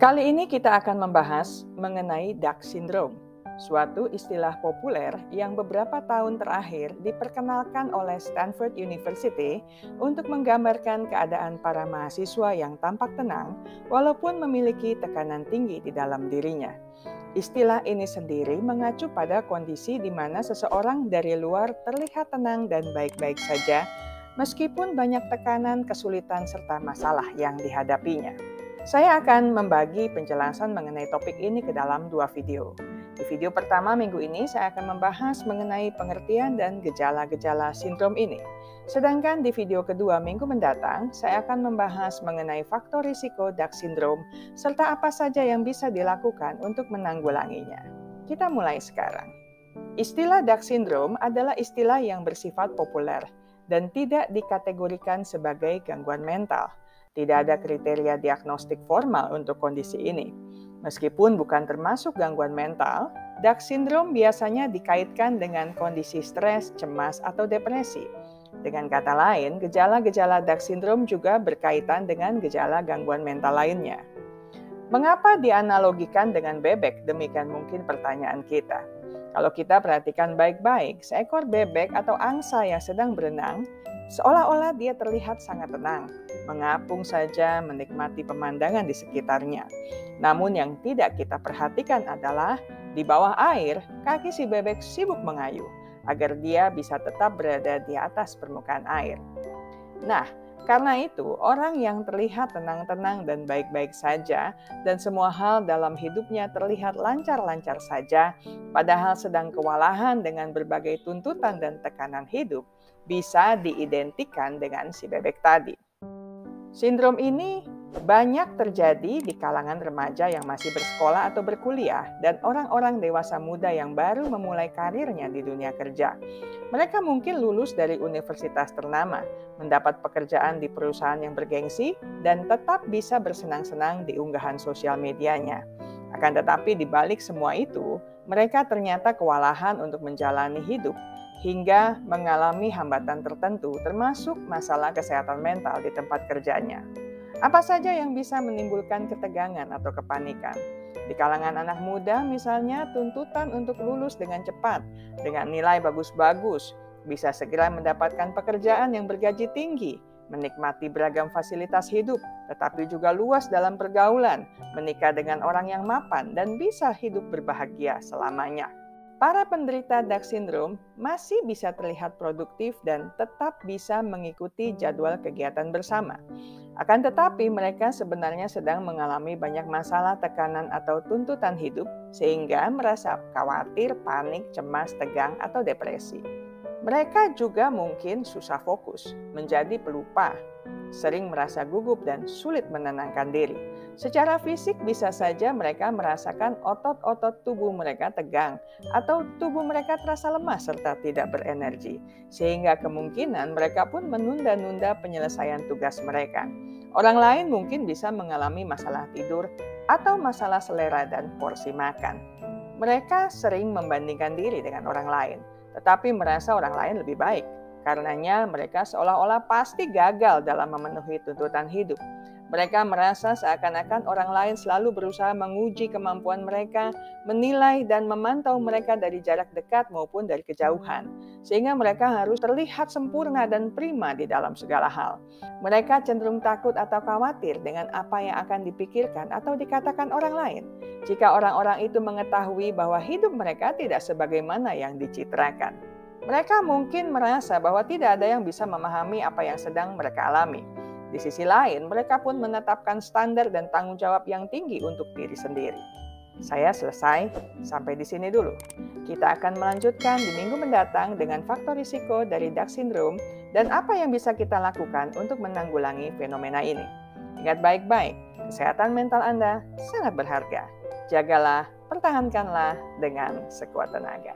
Kali ini kita akan membahas mengenai Dark Syndrome, suatu istilah populer yang beberapa tahun terakhir diperkenalkan oleh Stanford University untuk menggambarkan keadaan para mahasiswa yang tampak tenang walaupun memiliki tekanan tinggi di dalam dirinya. Istilah ini sendiri mengacu pada kondisi di mana seseorang dari luar terlihat tenang dan baik-baik saja, meskipun banyak tekanan, kesulitan, serta masalah yang dihadapinya. Saya akan membagi penjelasan mengenai topik ini ke dalam 2 video. Di video pertama minggu ini saya akan membahas mengenai pengertian dan gejala-gejala sindrom ini. Sedangkan di video kedua minggu mendatang, saya akan membahas mengenai faktor risiko Dark Syndrome serta apa saja yang bisa dilakukan untuk menanggulanginya. Kita mulai sekarang. Istilah Dark Syndrome adalah istilah yang bersifat populer dan tidak dikategorikan sebagai gangguan mental. Tidak ada kriteria diagnostik formal untuk kondisi ini. Meskipun bukan termasuk gangguan mental, Dark Syndrome biasanya dikaitkan dengan kondisi stres, cemas, atau depresi. Dengan kata lain, gejala-gejala Dark Syndrome juga berkaitan dengan gejala gangguan mental lainnya. Mengapa dianalogikan dengan bebek? Demikian mungkin pertanyaan kita. Kalau kita perhatikan baik-baik, seekor bebek atau angsa yang sedang berenang, seolah-olah dia terlihat sangat tenang, mengapung saja menikmati pemandangan di sekitarnya. Namun yang tidak kita perhatikan adalah di bawah air, kaki si bebek sibuk mengayuh agar dia bisa tetap berada di atas permukaan air. Nah, karena itu orang yang terlihat tenang-tenang dan baik-baik saja dan semua hal dalam hidupnya terlihat lancar-lancar saja, padahal sedang kewalahan dengan berbagai tuntutan dan tekanan hidup, bisa diidentikan dengan si bebek tadi. Sindrom ini banyak terjadi di kalangan remaja yang masih bersekolah atau berkuliah dan orang-orang dewasa muda yang baru memulai karirnya di dunia kerja. Mereka mungkin lulus dari universitas ternama, mendapat pekerjaan di perusahaan yang bergengsi, dan tetap bisa bersenang-senang di unggahan sosial medianya. Akan tetapi di balik semua itu, mereka ternyata kewalahan untuk menjalani hidup, hingga mengalami hambatan tertentu termasuk masalah kesehatan mental di tempat kerjanya. Apa saja yang bisa menimbulkan ketegangan atau kepanikan? Di kalangan anak muda misalnya tuntutan untuk lulus dengan cepat, dengan nilai bagus-bagus, bisa segera mendapatkan pekerjaan yang bergaji tinggi, menikmati beragam fasilitas hidup, tetapi juga luas dalam pergaulan, menikah dengan orang yang mapan, dan bisa hidup berbahagia selamanya. Para penderita Dark Syndrome masih bisa terlihat produktif dan tetap bisa mengikuti jadwal kegiatan bersama. Akan tetapi mereka sebenarnya sedang mengalami banyak masalah, tekanan, atau tuntutan hidup sehingga merasa khawatir, panik, cemas, tegang, atau depresi. Mereka juga mungkin susah fokus, menjadi pelupa, sering merasa gugup dan sulit menenangkan diri. Secara fisik bisa saja mereka merasakan otot-otot tubuh mereka tegang atau tubuh mereka terasa lemas serta tidak berenergi, sehingga kemungkinan mereka pun menunda-nunda penyelesaian tugas mereka. Orang lain mungkin bisa mengalami masalah tidur atau masalah selera dan porsi makan. Mereka sering membandingkan diri dengan orang lain, tetapi merasa orang lain lebih baik. Karenanya mereka seolah-olah pasti gagal dalam memenuhi tuntutan hidup. Mereka merasa seakan-akan orang lain selalu berusaha menguji kemampuan mereka, menilai dan memantau mereka dari jarak dekat maupun dari kejauhan, sehingga mereka harus terlihat sempurna dan prima di dalam segala hal. Mereka cenderung takut atau khawatir dengan apa yang akan dipikirkan atau dikatakan orang lain, jika orang-orang itu mengetahui bahwa hidup mereka tidak sebagaimana yang dicitrakan. Mereka mungkin merasa bahwa tidak ada yang bisa memahami apa yang sedang mereka alami. Di sisi lain, mereka pun menetapkan standar dan tanggung jawab yang tinggi untuk diri sendiri. Saya selesai, sampai di sini dulu. Kita akan melanjutkan di minggu mendatang dengan faktor risiko dari Dark Syndrome dan apa yang bisa kita lakukan untuk menanggulangi fenomena ini. Ingat baik-baik, kesehatan mental Anda sangat berharga. Jagalah, pertahankanlah dengan sekuat tenaga.